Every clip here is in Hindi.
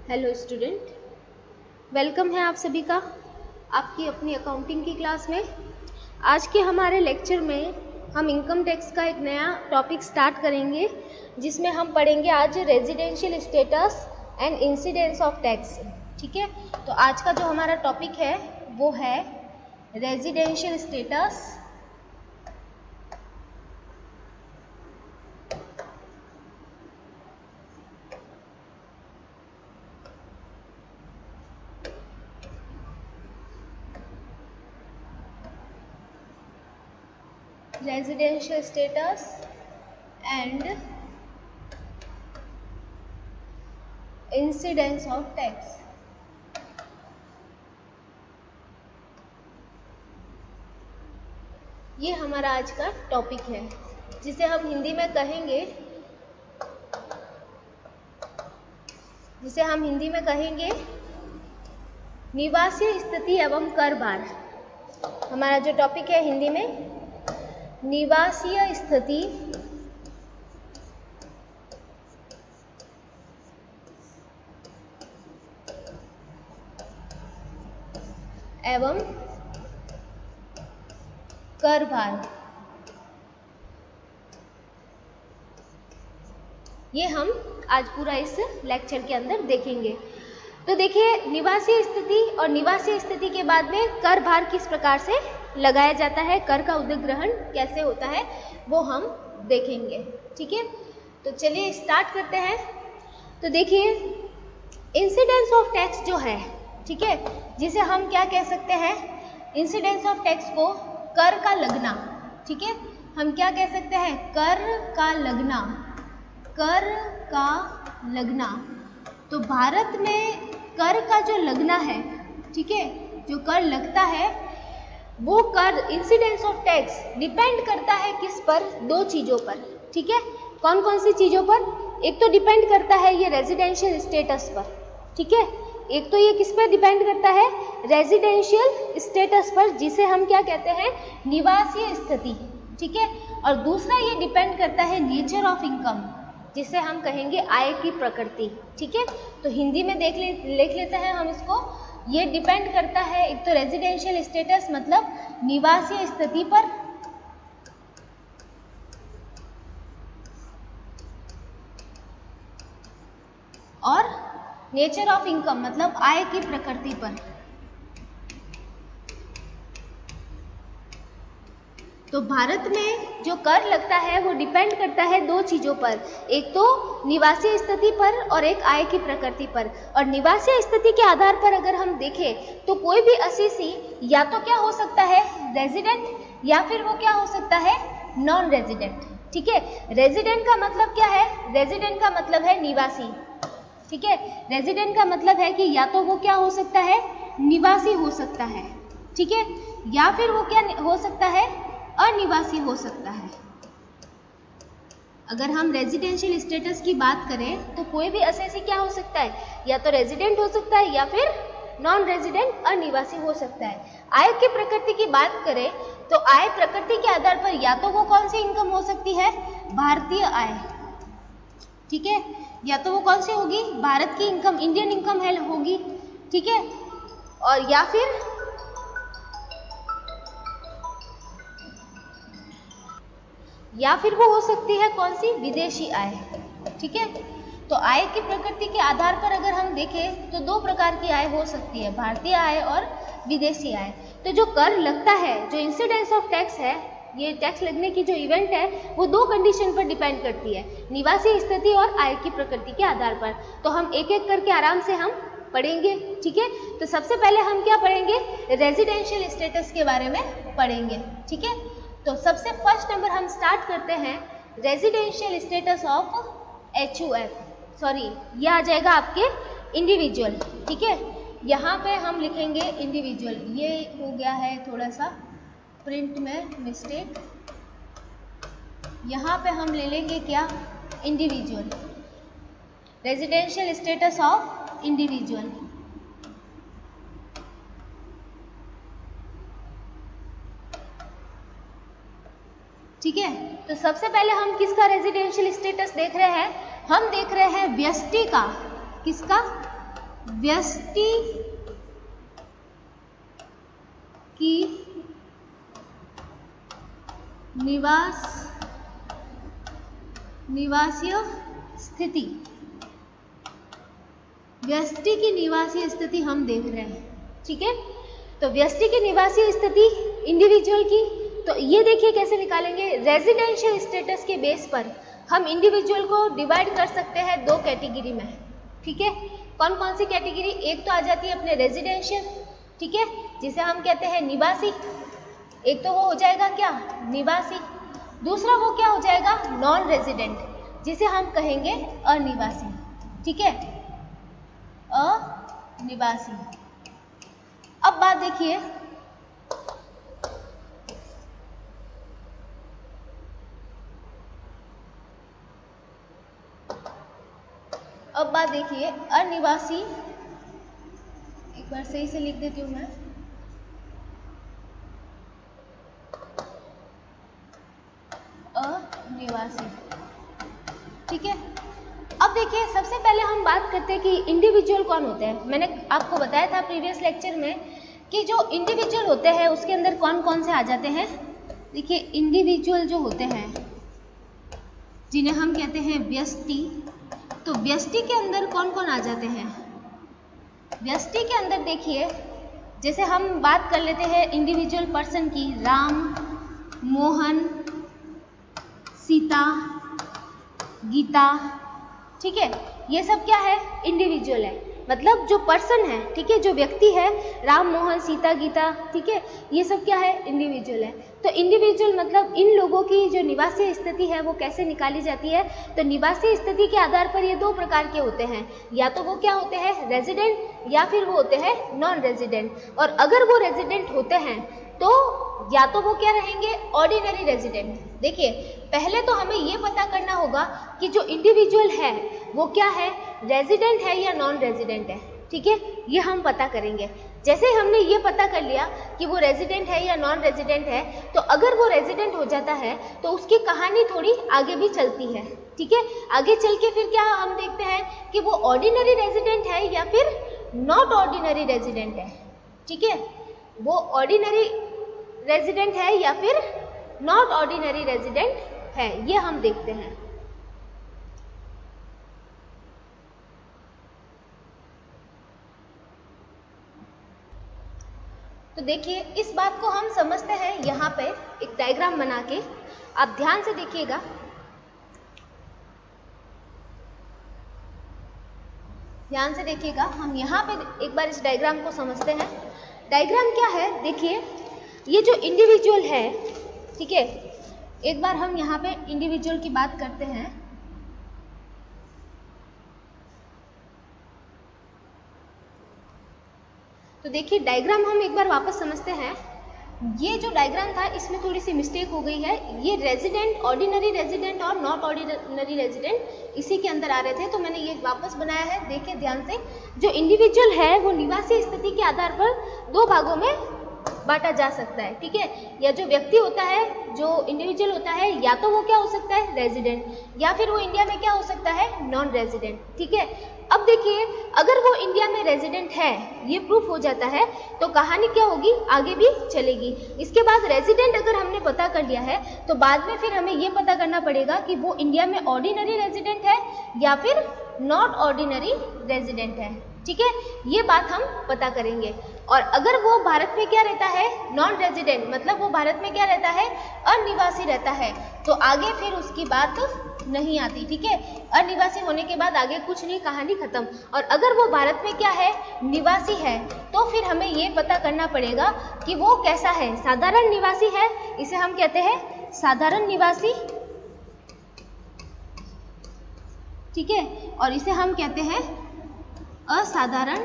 हेलो स्टूडेंट, वेलकम है आप सभी का आपकी अपनी अकाउंटिंग की क्लास में। आज के हमारे लेक्चर में हम इनकम टैक्स का एक नया टॉपिक स्टार्ट करेंगे, जिसमें हम पढ़ेंगे आज residential status and incidence of tax. ठीक है, तो आज का जो हमारा टॉपिक है वो है residential status and incidence of tax। ये हमारा आज का टॉपिक है, जिसे हम हिंदी में कहेंगे निवासीय स्थिति एवं कर भार। हमारा जो टॉपिक है हिंदी में निवासीय स्थिति एवं कर भार, ये हम आज पूरा इस लेक्चर के अंदर देखेंगे। तो देखिए, निवासीय स्थिति और निवासीय स्थिति के बाद में कर भार किस प्रकार से लगाया जाता है, कर का उद्योग ग्रहण कैसे होता है, वो हम देखेंगे। ठीक है, तो चलिए स्टार्ट करते हैं। तो देखिए, इंसिडेंस ऑफ टैक्स जो है, ठीक है, जिसे हम क्या कह सकते हैं, इंसिडेंस ऑफ टैक्स को कर का लगना। ठीक है, हम क्या कह सकते हैं, कर का लगना, कर का लगना। तो भारत में कर का जो लगना है, ठीक है, जो कर लगता है, वो कर इंसिडेंस ऑफ टैक्स डिपेंड करता है किस पर, दो चीज़ों पर। ठीक है, कौन कौन सी चीज़ों पर? एक तो डिपेंड करता है ये रेजिडेंशियल स्टेटस पर। ठीक है, एक तो ये किस पर डिपेंड करता है, रेजिडेंशियल स्टेटस पर, जिसे हम क्या कहते हैं, निवासीय स्थिति। ठीक है, और दूसरा ये डिपेंड करता है नेचर ऑफ इनकम, जिसे हम कहेंगे आय की प्रकृति। ठीक है, तो हिंदी में लिख लेते हैं हम इसको। ये डिपेंड करता है एक तो रेजिडेंशियल स्टेटस मतलब निवासीय स्थिति पर, और नेचर ऑफ इनकम मतलब आय की प्रकृति पर। तो भारत में जो कर लगता है वो डिपेंड करता है दो चीज़ों पर, एक तो निवासीय स्थिति पर और एक आय की प्रकृति पर। और निवासीय स्थिति के आधार पर अगर हम देखें तो कोई भी असीसी या तो क्या हो सकता है, रेजिडेंट, या फिर वो क्या हो सकता है, नॉन रेजिडेंट। ठीक है, रेजिडेंट का मतलब क्या है, रेजिडेंट का मतलब है निवासी। ठीक है, रेजिडेंट का मतलब है कि या तो वो क्या हो सकता है, निवासी हो सकता है। ठीक है, या फिर वो क्या हो सकता है, अनिवासी हो सकता है। अगर हम रेजिडेंशियल स्टेटस की बात करें तो कोई भी असेसी क्या हो सकता है, या तो रेजिडेंट हो सकता है या फिर नॉन रेजिडेंट अनिवासी हो सकता है। आय की प्रकृति की बात करें तो आय प्रकृति के आधार पर या तो वो कौन सी इनकम हो सकती है, भारतीय आय। ठीक है, या तो वो कौन सी होगी, भारत की इनकम, इंडियन इनकम है होगी। ठीक है, और या फिर वो हो सकती है कौन सी, विदेशी आय। ठीक है, तो आय की प्रकृति के आधार पर अगर हम देखें तो दो प्रकार की आय हो सकती है, भारतीय आय और विदेशी आय। तो जो कर लगता है, जो इंसिडेंस ऑफ टैक्स है, ये टैक्स लगने की जो इवेंट है, वो दो कंडीशन पर डिपेंड करती है, निवासी स्थिति और आय की प्रकृति के आधार पर। तो हम एक एक करके आराम से हम पढ़ेंगे। ठीक है, तो सबसे पहले हम क्या पढ़ेंगे, रेजिडेंशियल स्टेटस के बारे में पढ़ेंगे। ठीक है, तो सबसे फर्स्ट नंबर हम स्टार्ट करते हैं residential status of HUF, sorry ये आ जाएगा आपके इंडिविजुअल। ठीक है, यहाँ पे हम लिखेंगे इंडिविजुअल, ये हो गया है थोड़ा सा प्रिंट में मिस्टेक। यहाँ पे हम ले लेंगे क्या, individual, residential status of individual. ठीक है, तो सबसे पहले हम किसका रेजिडेंशियल स्टेटस देख रहे हैं, हम देख रहे हैं व्यष्टि का। किसका, व्यष्टि की निवासीय स्थिति, व्यष्टि की निवासीय स्थिति हम देख रहे हैं, ठीक है। तो व्यष्टि की निवासीय स्थिति इंडिविजुअल की, तो ये देखिए कैसे निकालेंगे। रेजिडेंशियल स्टेटस के बेस पर हम इंडिविजुअल को डिवाइड कर सकते हैं दो कैटेगरी में, ठीक है। कौन कौन सी कैटेगरी? एक तो आ जाती है अपने रेजिडेंशियल, ठीक है, जिसे हम कहते हैं निवासी। एक तो वो हो जाएगा क्या? निवासी। दूसरा वो क्या हो जाएगा? नॉन रेजिडेंट, जिसे हम कहेंगे अनिवासी, ठीक है, अनिवासी। अब बात देखिए, अनिवासी, एक बार सही से लिख देती हूँ मैं। अनिवासी, ठीक है। अब देखिए, सबसे पहले हम बात करते हैं कि इंडिविजुअल कौन होते हैं। मैंने आपको बताया था प्रीवियस लेक्चर में कि जो इंडिविजुअल होते हैं उसके अंदर कौन कौन से आ जाते हैं। देखिए, इंडिविजुअल जो होते हैं जिन्हें हम कहते हैं व्यष्टि, तो व्यष्टि के अंदर कौन कौन आ जाते हैं? व्यष्टि के अंदर देखिए, जैसे हम बात कर लेते हैं इंडिविजुअल पर्सन की, राम, मोहन, सीता, गीता, ठीक है, ये सब क्या है? इंडिविजुअल है, मतलब जो पर्सन है, ठीक है, जो व्यक्ति है, राम, मोहन, सीता, गीता, ठीक है, ये सब क्या है? इंडिविजुअल है। तो इंडिविजुअल मतलब इन लोगों की जो निवासीय स्थिति है वो कैसे निकाली जाती है? तो निवासीय स्थिति के आधार पर ये दो प्रकार के होते हैं, या तो वो क्या होते हैं? रेजिडेंट, या फिर वो होते हैं नॉन रेजिडेंट। और अगर वो रेजिडेंट होते हैं तो या तो वो क्या रहेंगे? Ordinary resident. देखिए, पहले तो हमें ये पता करना होगा कि जो इंडिविजुअल है वो क्या है? रेजिडेंट है या नॉन रेजिडेंट है, ठीक है, ये हम पता करेंगे। जैसे हमने ये पता कर लिया कि वो रेजिडेंट है या नॉन रेजिडेंट है, तो अगर वो रेजिडेंट हो जाता है तो उसकी कहानी थोड़ी आगे भी चलती है, ठीक है। आगे चल के फिर क्या हम देखते हैं कि वो ऑर्डिनरी रेजिडेंट है या फिर नॉट ऑर्डिनरी रेजिडेंट है, ठीक है, वो ऑर्डिनरी रेजिडेंट है या फिर नॉट ऑर्डिनरी रेजिडेंट है, ये हम देखते हैं। तो देखिए, इस बात को हम समझते हैं यहाँ पे एक डायग्राम बना के। आप ध्यान से देखिएगा, ध्यान से देखिएगा, हम यहाँ पे एक बार इस डायग्राम को समझते हैं। डायग्राम क्या है? देखिए, ये जो इंडिविजुअल है, ठीक है, एक बार हम यहाँ पे इंडिविजुअल की बात करते हैं। तो देखिए, डायग्राम हम एक बार वापस समझते हैं। ये जो डायग्राम था इसमें थोड़ी सी मिस्टेक हो गई है। ये रेजिडेंट, ऑर्डिनरी रेजिडेंट और नॉट ऑर्डिनरी रेजिडेंट इसी के अंदर आ रहे थे, तो मैंने ये वापस बनाया है। देखिए ध्यान से, जो इंडिविजुअल है वो निवासी स्थिति के आधार पर दो भागों में बांटा जा सकता है, ठीक है। या जो व्यक्ति होता है, जो इंडिविजुअल होता है, या तो वो क्या हो सकता है? रेजिडेंट, या फिर वो इंडिया में क्या हो सकता है? नॉन रेजिडेंट, ठीक है। अब देखिए, अगर वो इंडिया में रेजिडेंट है, ये प्रूफ हो जाता है, तो कहानी क्या होगी? आगे भी चलेगी। इसके बाद रेजिडेंट अगर हमने पता कर लिया है, तो बाद में फिर हमें ये पता करना पड़ेगा कि वो इंडिया में ऑर्डिनरी रेजिडेंट है या फिर नॉट ऑर्डिनरी रेजिडेंट है, ठीक है। ये बात हम पता करेंगे। और अगर वो भारत में क्या रहता है? नॉन रेजिडेंट, मतलब वो भारत में क्या रहता है? अनिवासी रहता है, तो आगे फिर उसकी बात नहीं आती, ठीक है। अनिवासी होने के बाद आगे कुछ नहीं, कहानी खत्म। और अगर वो भारत में क्या है? निवासी है, तो फिर हमें ये पता करना पड़ेगा कि वो कैसा है। साधारण निवासी है, इसे हम कहते हैं साधारण निवासी, ठीक है, और इसे हम कहते हैं असाधारण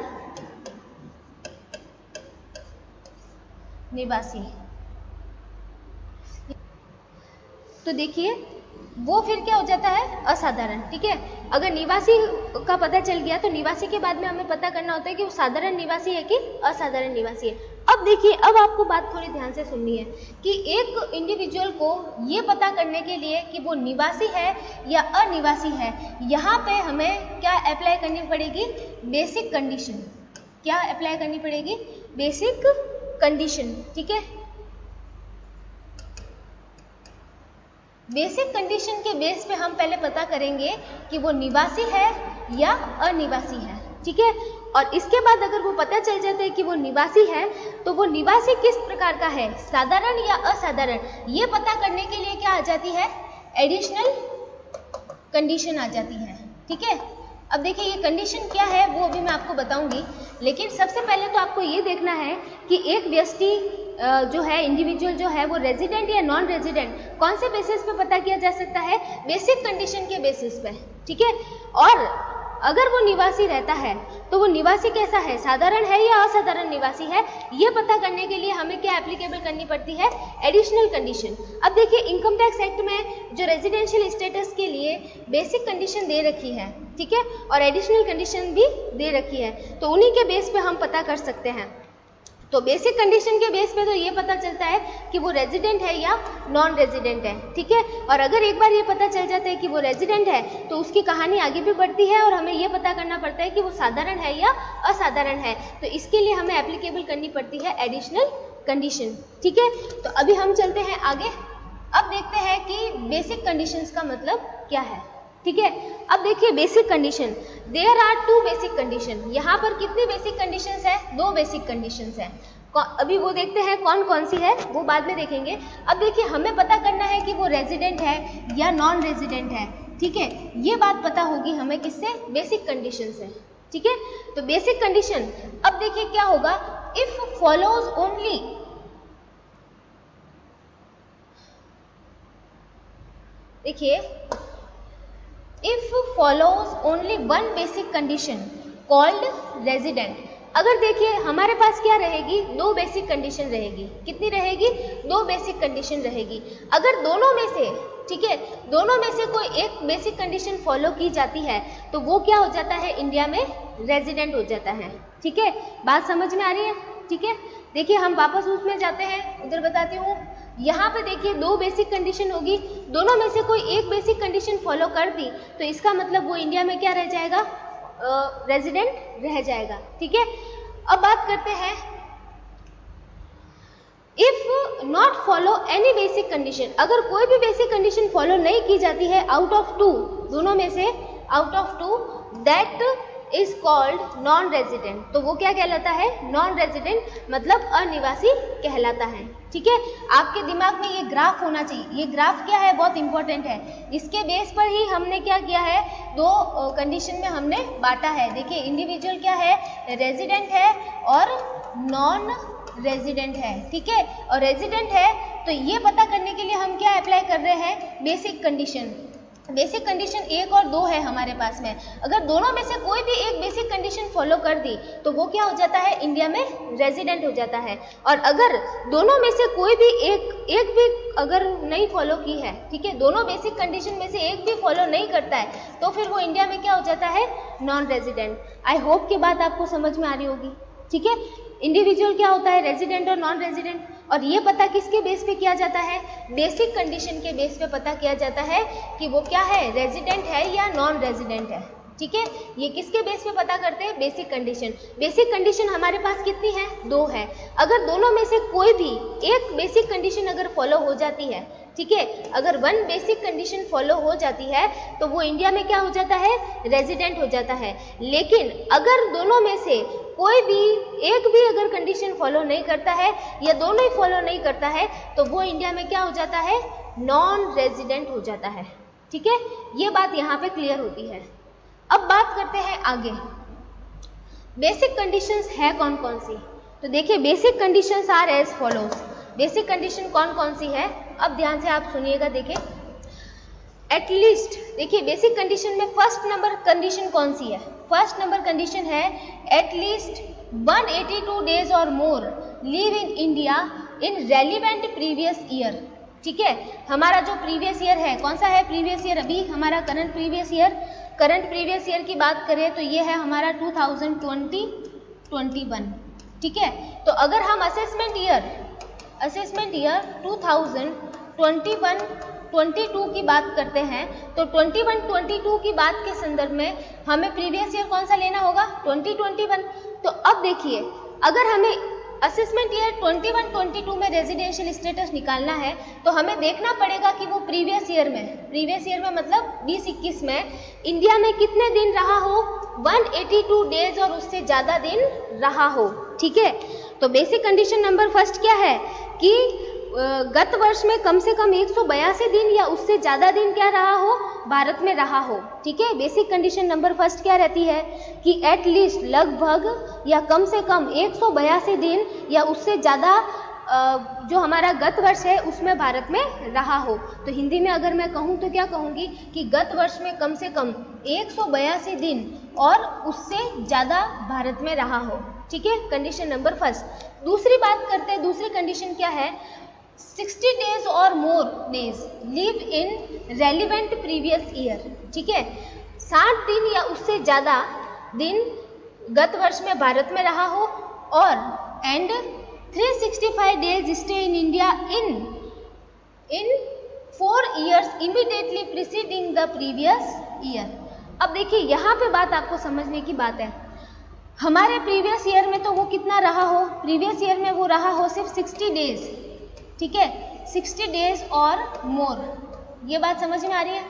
निवासी। तो देखिए, वो फिर क्या हो जाता है? असाधारण, ठीक है। अगर निवासी का पता चल गया तो निवासी के बाद में हमें पता करना होता है कि वो साधारण निवासी है कि असाधारण निवासी है। अब देखिए, अब आपको बात थोड़ी ध्यान से सुननी है कि एक इंडिविजुअल को ये पता करने के लिए कि वो निवासी है या अनिवासी है, यहाँ पे हमें क्या अप्लाई करनी पड़ेगी? Basic condition. क्या अप्लाई करनी पड़ेगी? Basic condition. ठीक है, बेसिक कंडीशन के बेस पे हम पहले पता करेंगे कि वो निवासी है या अनिवासी है। ठीक है, और इसके बाद अगर वो पता चल जाता है कि वो निवासी है तो वो निवासी किस प्रकार का है, साधारण या असाधारण, ये पता करने के लिए क्या आ जाती है? एडिशनल कंडीशन आ जाती है। ठीक है, अब देखिए ये कंडीशन क्या है वो अभी मैं आपको बताऊंगी, लेकिन सबसे पहले तो आपको ये देखना है कि एक व्यक्ति जो है, इंडिविजुअल जो है, वो रेजिडेंट या नॉन रेजिडेंट कौन से बेसिस पे पता किया जा सकता है? बेसिक कंडीशन के बेसिस पे। ठीक है, और अगर वो निवासी रहता है तो वो निवासी कैसा है, साधारण है या असाधारण निवासी है, ये पता करने के लिए हमें क्या एप्लीकेबल करनी पड़ती है? Additional condition. अब देखिए इनकम टैक्स एक्ट में जो रेजिडेंशियल स्टेटस के लिए बेसिक कंडीशन दे रखी है, ठीक है, और एडिशनल कंडीशन भी दे रखी है, तो उन्हीं के बेस पे हम पता कर सकते हैं। तो बेसिक कंडीशन के बेस पे तो ये पता चलता है कि वो रेजिडेंट है या नॉन रेजिडेंट है। ठीक है, और अगर एक बार ये पता चल जाता है कि वो रेजिडेंट है तो उसकी कहानी आगे भी बढ़ती है और हमें ये पता करना पड़ता है कि वो साधारण है या असाधारण है, तो इसके लिए हमें एप्लीकेबल करनी पड़ती है एडिशनल कंडीशन। ठीक है, तो अभी हम चलते हैं आगे। अब देखते हैं कि बेसिक कंडीशंस का मतलब क्या है। ठीक है, अब देखिए basic condition, there are 2 basic condition. यहाँ पर कितनी बेसिक कंडीशंस है? 2 बेसिक कंडीशंस है। अभी वो देखते हैं कौन कौन सी है, वो बाद में देखेंगे। अब देखिए हमें पता करना है कि वो रेजिडेंट है या नॉन रेजिडेंट है। ठीक है, ये बात पता होगी हमें किससे? बेसिक कंडीशन से। ठीक है, तो बेसिक कंडीशन, अब देखिए क्या होगा, इफ फॉलोज ओनली, देखिए if follows only one basic condition called resident। अगर देखिए हमारे पास क्या रहेगी? 2 बेसिक कंडीशन रहेगी। कितनी रहेगी? 2 बेसिक कंडीशन रहेगी। अगर दोनों में से, ठीक है, दोनों में से कोई एक बेसिक कंडीशन फॉलो की जाती है तो वो क्या हो जाता है? इंडिया में रेजिडेंट हो जाता है। ठीक है, बात समझ में आ रही है? ठीक है, देखिए हम वापस उसमें जाते हैं, उधर बताती हूँ। यहाँ पे देखिए 2 बेसिक कंडीशन होगी, दोनों में से कोई एक बेसिक कंडीशन फॉलो कर दी तो इसका मतलब वो इंडिया में क्या रह जाएगा? रेजिडेंट रह जाएगा। ठीक है, अब बात करते हैं if not follow any basic condition. अगर कोई भी बेसिक कंडीशन फॉलो नहीं की जाती है आउट ऑफ 2, दोनों में से out of 2, that is called non resident. तो वो क्या कहलाता है? नॉन रेजिडेंट, मतलब अनिवासी कहलाता है। ठीक है, आपके दिमाग में ये ग्राफ होना चाहिए। ये ग्राफ क्या है? बहुत इंपॉर्टेंट है। इसके बेस पर ही हमने क्या किया है? 2 कंडीशन में हमने बांटा है। देखिए इंडिविजुअल क्या है? रेजिडेंट है और नॉन रेजिडेंट है। ठीक है, और रेजिडेंट है तो ये पता करने के लिए हम क्या अप्लाई कर रहे हैं? Basic condition. बेसिक कंडीशन 1 और 2 है हमारे पास में। अगर दोनों में से कोई भी एक बेसिक कंडीशन फॉलो कर दी तो वो क्या हो जाता है? इंडिया में रेजिडेंट हो जाता है। और अगर दोनों में से कोई भी एक भी अगर नहीं फॉलो की है, ठीक है, दोनों बेसिक कंडीशन में से एक भी फॉलो नहीं करता है तो फिर वो इंडिया में क्या हो जाता है? Non resident. आई होप कि बात आपको समझ में आ रही होगी। ठीक है, इंडिविजुअल क्या होता है? रेजिडेंट और नॉन रेजिडेंट। और ये पता किसके बेस पे किया जाता है? बेसिक कंडीशन के बेस पे पता किया जाता है कि वो क्या है? रेजिडेंट है या नॉन रेजिडेंट है। ठीक है, ये किसके बेस पे पता करते हैं? Basic condition. बेसिक कंडीशन हमारे पास कितनी है? 2 है। अगर दोनों में से कोई भी एक बेसिक कंडीशन अगर फॉलो हो जाती है, ठीक है, अगर 1 बेसिक कंडीशन फॉलो हो जाती है तो वो इंडिया में क्या हो जाता है? रेजिडेंट हो जाता है। लेकिन अगर दोनों में से कोई भी एक भी अगर कंडीशन फॉलो नहीं करता है या दोनों ही फॉलो नहीं करता है तो वो इंडिया में क्या हो जाता है? नॉन रेजिडेंट हो जाता है। ठीक है, ये बात यहाँ पे क्लियर होती है। अब बात करते हैं आगे, बेसिक कंडीशंस है कौन कौन सी? तो देखिए basic conditions are as follows. Basic condition कौन कौन सी है? अब ध्यान से आप सुनिएगा। देखिए एटलीस्ट, देखिए बेसिक कंडीशन में फर्स्ट नंबर कंडीशन कौन सी है? फर्स्ट नंबर कंडीशन है एटलीस्ट 182 डेज और more live in India in relevant previous year. ठीक है, हमारा जो प्रीवियस ईयर है कौन सा है? प्रीवियस ईयर अभी हमारा current previous year. Current previous year की बात करें तो ये है हमारा 2020-21। ठीक है। तो अगर हम असेसमेंट ईयर 2021-22 की बात करते हैं तो 21-22 की बात के संदर्भ में हमें प्रीवियस ईयर कौन सा लेना होगा? 2021। तो अब देखिए, अगर हमें असेसमेंट ईयर 21-22 में रेजिडेंशियल स्टेटस निकालना है तो हमें देखना पड़ेगा कि वो प्रीवियस ईयर में मतलब 2021 में इंडिया में कितने दिन रहा हो? 182 डेज और उससे ज़्यादा दिन रहा हो। ठीक है। तो बेसिक कंडीशन नंबर फर्स्ट क्या है कि गत वर्ष में कम से कम 182 दिन या उससे ज़्यादा दिन क्या रहा हो? भारत में रहा हो। ठीक है। बेसिक कंडीशन नंबर फर्स्ट क्या रहती है कि एटलीस्ट लगभग या कम से कम 182 दिन या उससे ज़्यादा जो हमारा गत वर्ष है उसमें भारत में रहा हो। तो हिंदी में अगर मैं कहूँ तो क्या कहूँगी कि गत वर्ष में कम से कम 182 दिन और उससे ज़्यादा भारत में रहा हो। ठीक है। Condition number first. दूसरी बात करते हैं, दूसरी कंडीशन क्या है? 60 डेज और more days live in relevant previous year. ठीक है। 60 दिन या उससे ज़्यादा दिन गत वर्ष में भारत में रहा हो और and 365 days stay in India in 4 years immediately preceding the previous year. अब देखिए, यहाँ पे बात आपको समझने की बात है। हमारे प्रीवियस ईयर में तो वो कितना रहा हो? प्रीवियस ईयर में वो रहा हो सिर्फ 60 डेज। ठीक है। 60 डेज और मोर, ये बात समझ में आ रही है?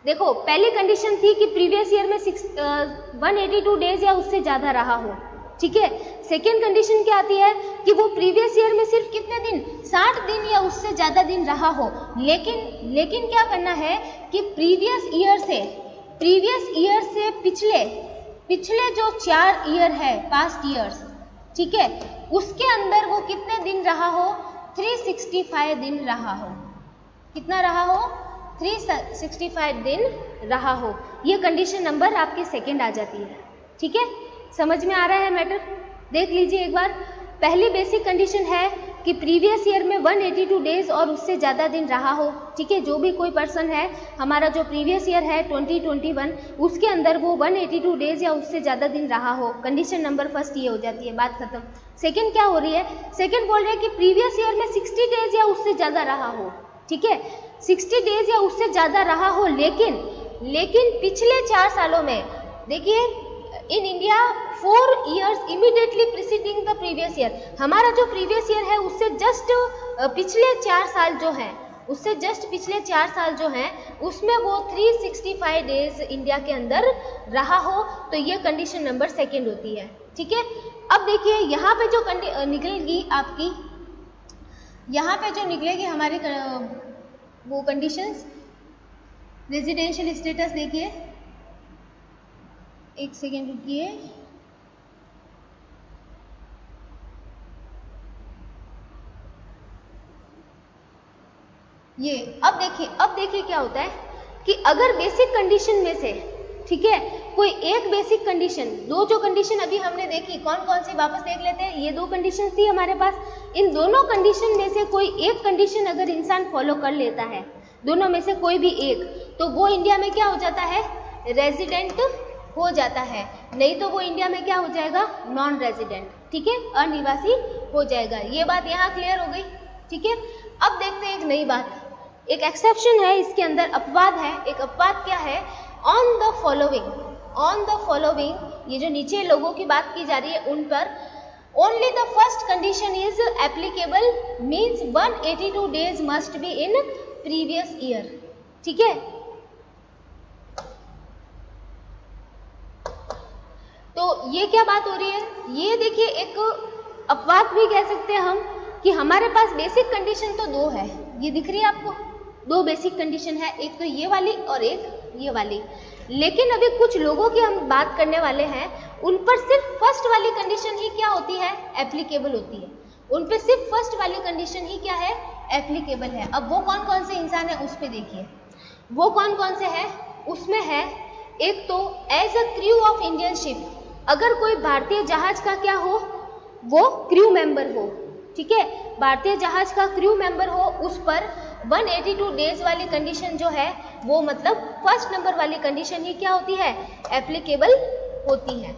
देखो, पहली कंडीशन थी कि प्रीवियस ईयर में 182 डेज या उससे ज़्यादा रहा हो। ठीक है। सेकेंड कंडीशन क्या आती है कि वो प्रीवियस ईयर में सिर्फ कितने दिन? 60 दिन या उससे ज़्यादा दिन रहा हो। लेकिन क्या करना है कि प्रीवियस ईयर से पिछले जो 4 ईयर है, पास्ट ईयर्स, ठीक है, उसके अंदर वो कितने दिन रहा हो? 365 दिन रहा हो। कितना रहा हो? 365 दिन रहा हो। ये कंडीशन नंबर आपकी सेकेंड आ जाती है। ठीक है। समझ में आ रहा है मैटर? देख लीजिए एक बार। पहली बेसिक कंडीशन है कि प्रीवियस ईयर में 182 डेज और उससे ज़्यादा दिन रहा हो। ठीक है। जो भी कोई पर्सन है, हमारा जो प्रीवियस ईयर है 2021, उसके अंदर वो 182 डेज या उससे ज़्यादा दिन रहा हो। कंडीशन नंबर फर्स्ट ये हो जाती है, बात खत्म। सेकंड क्या हो रही है? सेकंड बोल रहे हैं कि प्रीवियस ईयर में 60 डेज या उससे ज़्यादा रहा हो। ठीक है। 60 डेज या उससे ज़्यादा रहा हो, लेकिन पिछले 4 सालों में देखिए, in India 4 years immediately preceding the previous year. हमारा जो प्रीवियस ईयर है उससे जस्ट पिछले 4 साल जो हैं उसमें वो 365 डेज इंडिया के अंदर रहा हो। तो ये कंडीशन नंबर सेकेंड होती है। ठीक है। अब देखिए, यहाँ पे जो निकलेगी हमारी वो कंडीशंस, रेजिडेंशियल स्टेटस। देखिए, एक सेकेंड रुकिए। अब देखिए क्या होता है कि अगर बेसिक कंडीशन में से, ठीक है, कोई एक बेसिक कंडीशन, दो जो कंडीशन अभी हमने देखी, कौन सी वापस देख लेते हैं। ये 2 कंडीशन थी हमारे पास। इन दोनों कंडीशन में से कोई एक कंडीशन अगर इंसान फॉलो कर लेता है, दोनों में से कोई भी एक, तो वो इंडिया में क्या हो जाता है? रेजिडेंट हो जाता है। नहीं तो वो इंडिया में क्या हो जाएगा? Non resident. ठीक है। अनिवासी हो जाएगा। ये बात यहाँ क्लियर हो गई। ठीक है। अब देखते हैं एक नई बात। एक एक्सेप्शन है इसके अंदर, अपवाद है। एक अपवाद क्या है? ऑन द फॉलोइंग, ये जो नीचे लोगों की बात की जा रही है उन पर, only the first condition is applicable, means 182 days must be in previous year. ठीक है। तो ये क्या बात हो रही है? ये देखिए, एक अपवाद भी कह सकते हैं हम कि हमारे पास बेसिक कंडीशन तो 2 है। ये दिख रही है आपको? 2 बेसिक कंडीशन है, एक तो ये वाली और एक ये वाली। लेकिन अभी कुछ लोगों की हम बात करने वाले हैं, उन पर सिर्फ फर्स्ट वाली कंडीशन ही क्या होती है? एप्लीकेबल होती है। उन पर सिर्फ फर्स्ट वाली कंडीशन ही क्या है? एप्लीकेबल है। अब वो कौन से इंसान है उस पर देखिए, वो कौन से है? उसमें है एक तो as a crew of Indian ship, अगर कोई भारतीय जहाज का क्या हो? वो क्रू मेंबर हो। ठीक है। भारतीय जहाज का क्रू मेंबर हो, उस पर 182 डेज वाली कंडीशन जो है वो मतलब फर्स्ट नंबर वाली कंडीशन ही क्या होती है? एप्लीकेबल होती है।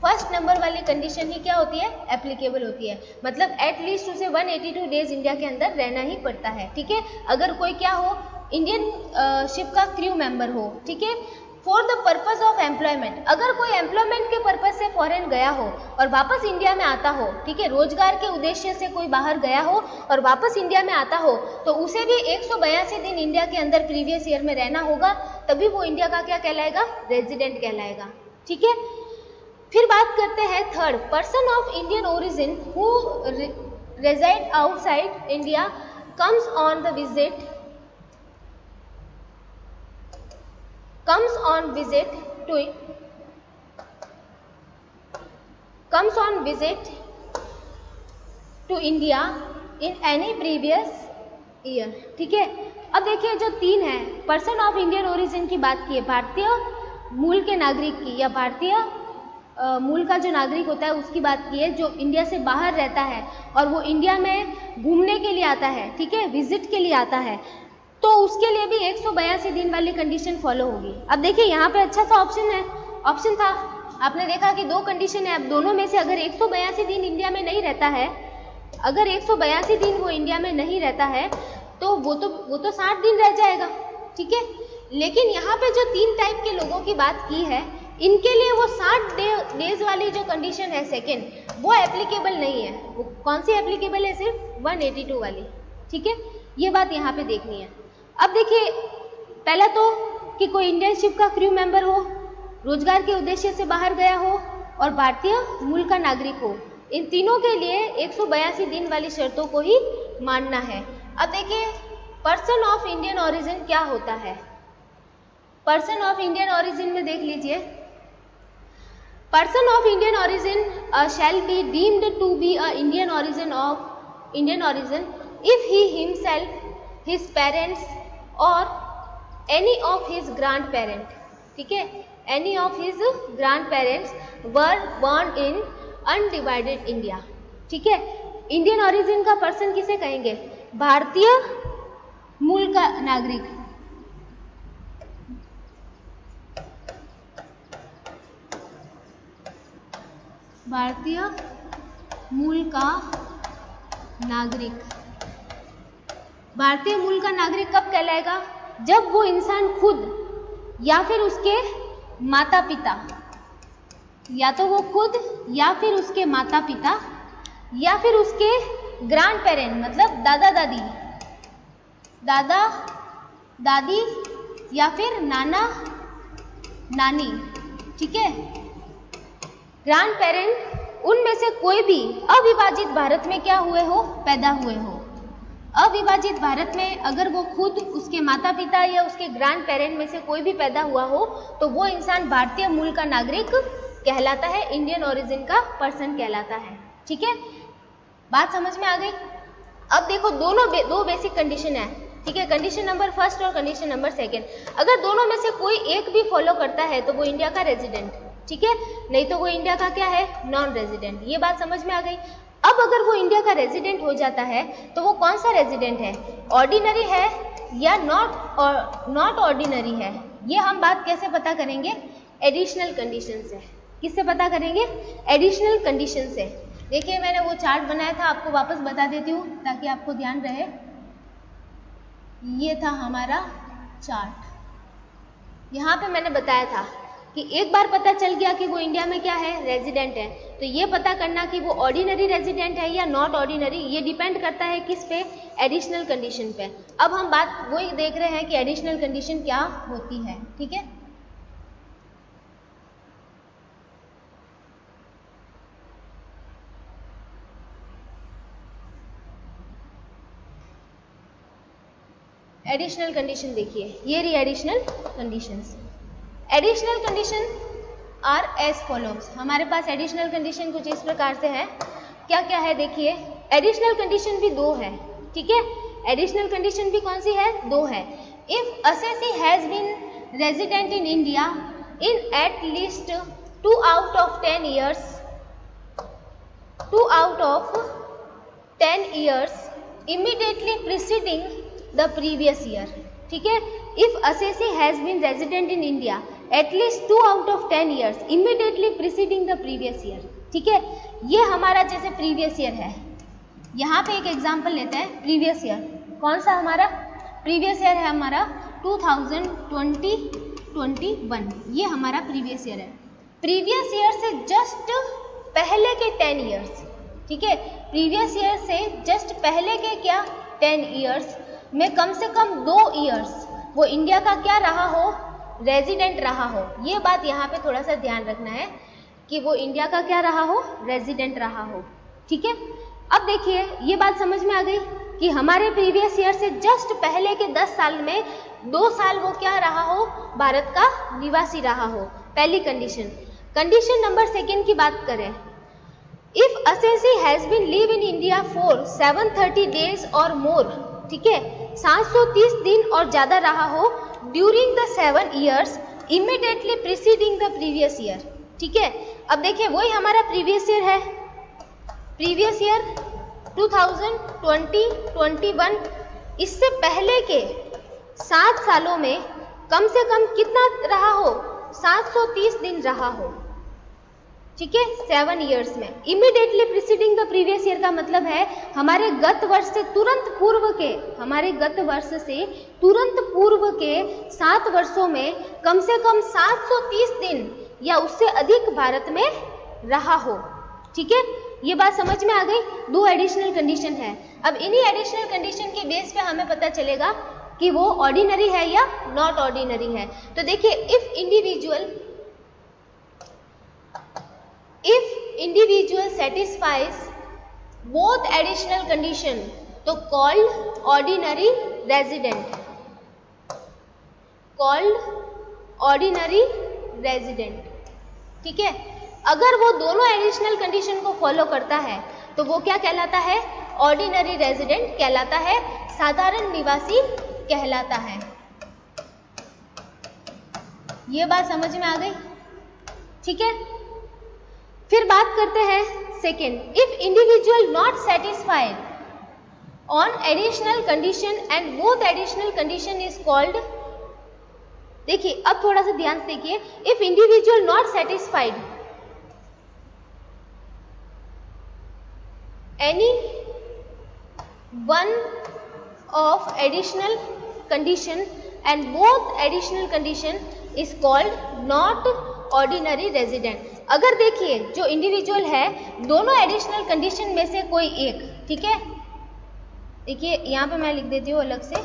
फर्स्ट नंबर वाली कंडीशन ही क्या होती है, एप्लीकेबल होती है। मतलब एटलीस्ट उसे 182 डेज इंडिया के अंदर रहना ही पड़ता है, ठीक है। अगर कोई क्या हो, इंडियन शिप का क्रू मेंबर हो, ठीक है, for the purpose of employment, अगर कोई एम्प्लॉयमेंट के पर्पज से फॉरेन गया हो और वापस इंडिया में आता हो, ठीक है, रोजगार के उद्देश्य से कोई बाहर गया हो और वापस इंडिया में आता हो, तो उसे भी 182 दिन इंडिया के अंदर प्रीवियस ईयर में रहना होगा, तभी वो इंडिया का क्या कहलाएगा, रेजिडेंट कहलाएगा, ठीक है। फिर बात करते हैं third, person of Indian origin who reside outside India comes on visit to India in any previous year, ठीक है। अब देखिए जो तीन है, पर्सन ऑफ इंडियन ओरिजिन की बात की है, भारतीय मूल के नागरिक की या भारतीय मूल का जो नागरिक होता है उसकी बात की है, जो इंडिया से बाहर रहता है और वो इंडिया में घूमने के लिए आता है, ठीक है, विजिट के लिए आता है, तो उसके लिए भी 182 दिन वाली कंडीशन फॉलो होगी। अब देखिए यहाँ पे अच्छा सा ऑप्शन था, आपने देखा कि दो कंडीशन है, अब दोनों में से अगर 182 दिन इंडिया में नहीं रहता है, अगर 182 दिन वो इंडिया में नहीं रहता है तो वो तो 60 दिन रह जाएगा, ठीक है। लेकिन यहाँ पे जो तीन टाइप के लोगों की बात की है, इनके लिए वो 60 डेज वाली जो कंडीशन है सेकेंड, वो एप्लीकेबल नहीं है। वो कौन सी एप्लीकेबल है, सिर्फ 182 वाली, ठीक है। ये बात यहाँ पे देखनी है। अब देखिए पहला तो कि कोई इंडियन शिप का क्रू मेंबर हो, रोजगार के उद्देश्य से बाहर गया हो और भारतीय मूल का नागरिक हो, इन तीनों के लिए 182 दिन वाली शर्तों को ही मानना है। अब देखिए पर्सन ऑफ इंडियन ओरिजिन क्या होता है। पर्सन ऑफ इंडियन ओरिजिन में देख लीजिए, person of Indian origin shall be deemed to be a Indian origin if he himself, his parents और any of his grand parent, ठीक है, any of his grand parents were born in undivided India, ठीक है। इंडियन ओरिजिन का पर्सन किसे कहेंगे, भारतीय मूल का नागरिक, भारतीय मूल का नागरिक। भारतीय मूल का नागरिक कब कहलाएगा, जब वो इंसान खुद या फिर उसके माता पिता, या तो वो खुद या फिर उसके माता पिता या फिर उसके ग्रैंड पेरेंट, मतलब दादा दादी या फिर नाना नानी, ठीक है, ग्रैंड पेरेंट, उनमें से कोई भी अविभाजित भारत में क्या हुए हो, पैदा हुए हो। अविभाजित भारत में अगर वो खुद, उसके माता पिता या उसके ग्रैंड पेरेंट में से कोई भी पैदा हुआ हो तो वो इंसान भारतीय मूल का नागरिक कहलाता है, इंडियन ओरिजिन का पर्सन कहलाता है, ठीक है। बात समझ में आ गई। अब देखो दो बेसिक कंडीशन है, ठीक है, कंडीशन नंबर फर्स्ट और कंडीशन नंबर सेकेंड। अगर दोनों में से कोई एक भी फॉलो करता है तो वो इंडिया का रेजिडेंट, ठीक है, नहीं तो वो इंडिया का क्या है, नॉन रेजिडेंट। ये बात समझ में आ गई। अब अगर वो इंडिया का रेजिडेंट हो जाता है तो वो कौन सा रेजिडेंट है, ऑर्डिनरी है या नॉट ऑर्डिनरी है, ये हम बात कैसे पता करेंगे, एडिशनल कंडीशन से। किससे पता करेंगे, एडिशनल कंडीशन से। देखिए मैंने वो चार्ट बनाया था, आपको वापस बता देती हूँ ताकि आपको ध्यान रहे। ये था हमारा चार्ट, यहाँ पे मैंने बताया था कि एक बार पता चल गया कि वो इंडिया में क्या है, रेजिडेंट है, तो ये पता करना कि वो ऑर्डिनरी रेजिडेंट है या नॉट ऑर्डिनरी, ये डिपेंड करता है किस पे, एडिशनल कंडीशन पे। अब हम बात वही देख रहे हैं कि एडिशनल कंडीशन क्या होती है, ठीक है। एडिशनल कंडीशन देखिए, ये रही additional conditions. Additional condition are as follows. हमारे पास एडिशनल कंडीशन कुछ इस प्रकार से है। क्या क्या है देखिए, एडिशनल कंडीशन भी दो है, ठीक है, एडिशनल कंडीशन भी कौन सी है, दो है। If assessee has been resident in India in at least 2 out of 10 years immediately preceding the previous year, ठीक है, if assessee has been resident in India at least 2 out of 10 years immediately preceding the previous year. ठीक है, ये हमारा जैसे प्रीवियस ईयर है, यहाँ पे एक एग्जाम्पल लेते हैं प्रीवियस ईयर। कौन सा हमारा प्रीवियस ईयर है? हमारा 2020-21, ये हमारा प्रीवियस ईयर है। प्रीवियस ईयर से जस्ट पहले के 10 ईयर्स, ठीक है, प्रीवियस ईयर से जस्ट पहले के क्या 10 ईयर्स में कम से कम 2 ईयर्स वो इंडिया का क्या रहा हो, रेजिडेंट रहा हो। ये बात यहाँ पे थोड़ा सा ध्यान रखना है कि वो इंडिया का क्या रहा हो, रेजिडेंट रहा हो। ठीक है, अब देखिए ये बात समझ में आ गई कि हमारे प्रीवियस ईयर से जस्ट पहले के 10 साल में 2 साल वो क्या रहा हो, भारत का निवासी रहा हो, पहली कंडीशन। कंडीशन नंबर 2 की बात करें, if assessee has been live in India for 730 days और मोर, ठीक है, 730 दिन और ज्यादा रहा हो during the 7 years immediately preceding the previous year. ठीक है, अब देखिए वही हमारा प्रीवियस ईयर है, प्रीवियस ईयर 2020-21, इससे पहले के 7 सालों में कम से कम कितना रहा हो, 730 दिन रहा हो। ठीक है, 7 ईयर्स में immediately preceding the previous year का मतलब है हमारे गत वर्ष से तुरंत पूर्व के, हमारे गत वर्ष से तुरंत पूर्व के 7 वर्षों में कम से कम 730 दिन या उससे अधिक भारत में रहा हो। ठीक है, ये बात समझ में आ गई। 2 एडिशनल कंडीशन है। अब इन्हीं एडिशनल कंडीशन के बेस पे हमें पता चलेगा कि वो ऑर्डिनरी है या नॉट ऑर्डिनरी है। तो देखिए, if individual satisfies both additional condition तो called ordinary resident, called ordinary resident. ठीक है, अगर वो दोनों एडिशनल कंडीशन को फॉलो करता है तो वो क्या कहलाता है, ऑर्डिनरी रेजिडेंट कहलाता है, साधारण निवासी कहलाता है। ये बात समझ में आ गई। ठीक है, फिर बात करते हैं second, if individual not satisfied on additional condition and both additional condition is called, देखिए अब थोड़ा सा ध्यान से देखिए, if individual not satisfied any one of additional condition and both additional condition is called not ordinary resident। अगर देखिए जो इंडिविजुअल है दोनों एडिशनल कंडीशन में से कोई एक, ठीक है, देखिए यहाँ पे मैं लिख देती हूँ अलग से,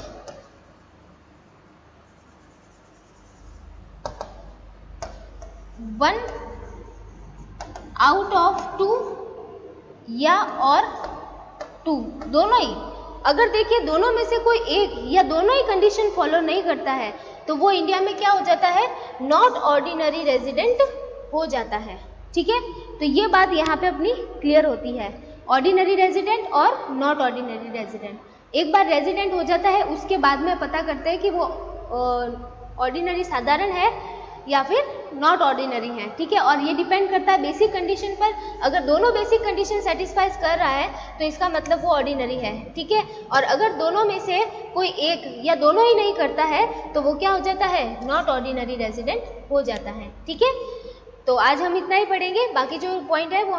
वन आउट ऑफ 2 या और 2, दोनों ही, अगर देखिए दोनों में से कोई एक या दोनों ही कंडीशन फॉलो नहीं करता है तो वो इंडिया में क्या हो जाता है, नॉट ऑर्डिनरी रेजिडेंट हो जाता है। ठीक है, तो ये बात यहाँ पे अपनी क्लियर होती है, ऑर्डिनरी रेजिडेंट और नॉट ऑर्डिनरी रेजिडेंट। एक बार रेजिडेंट हो जाता है उसके बाद में पता करते हैं कि वो ऑर्डिनरी साधारण है या फिर नॉट ऑर्डिनरी है। ठीक है, और ये डिपेंड करता है बेसिक कंडीशन पर। अगर दोनों बेसिक कंडीशन सेटिस्फाइज कर रहा है तो इसका मतलब वो ऑर्डिनरी है। ठीक है, और अगर दोनों में से कोई एक या दोनों ही नहीं करता है तो वो क्या हो जाता है, नॉट ऑर्डिनरी रेजिडेंट हो जाता है। ठीक है, तो आज हम इतना ही पढ़ेंगे, बाकी जो पॉइंट है वो